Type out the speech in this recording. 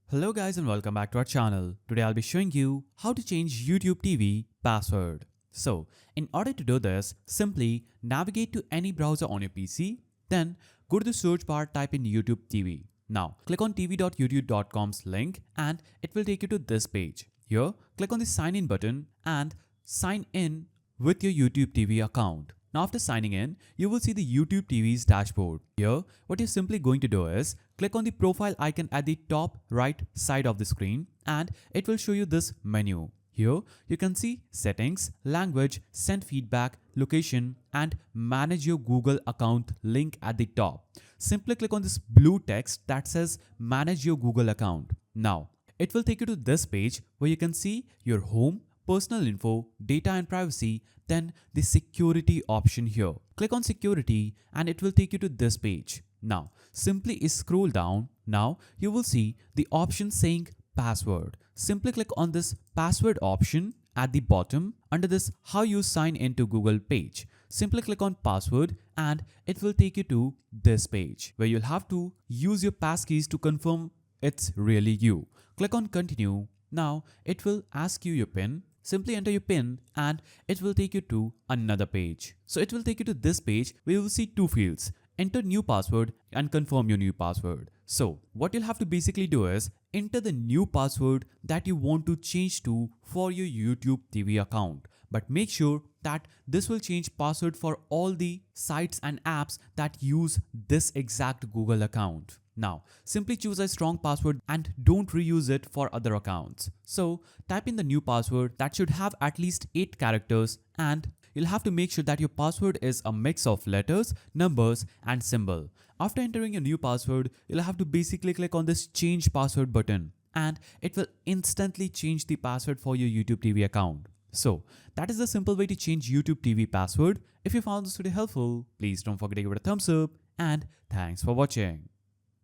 Hello guys and welcome back to our channel. Today I'll be showing you how to change YouTube TV password. So in order to do this, simply navigate to any browser on your PC, then go to the search bar, type in YouTube TV. Now click on tv.youtube.com's link and it will take you to this page. Here click on the sign in button and sign in with your YouTube TV account. Now after signing in, you will see the YouTube TV's dashboard. Here, what you're simply going to do is click on the profile icon at the top right side of the screen and it will show you this menu. Here, you can see settings, language, send feedback, location and manage your Google account link at the top. Simply click on this blue text that says manage your Google account. Now, it will take you to this page where you can see your home, personal info, data and privacy, then the security option here. Click on security and it will take you to this page. Now, simply scroll down. Now, you will see the option saying password. Simply click on this password option at the bottom under this how you sign into Google page. Simply click on password and it will take you to this page where you'll have to use your passkeys to confirm it's really you. Click on continue. Now, it will ask you your PIN. Simply enter your PIN and it will take you to another page. So it will take you to this page where you will see two fields. Enter new password and confirm your new password. So what you'll have to basically do is enter the new password that you want to change to for your YouTube TV account. But make sure that this will change password for all the sites and apps that use this exact Google account. Now, simply choose a strong password and don't reuse it for other accounts. So, type in the new password that should have at least 8 characters and you'll have to make sure that your password is a mix of letters, numbers and symbol. After entering your new password, you'll have to basically click on this change password button and it will instantly change the password for your YouTube TV account. So, that is the simple way to change YouTube TV password. If you found this video helpful, please don't forget to give it a thumbs up and thanks for watching.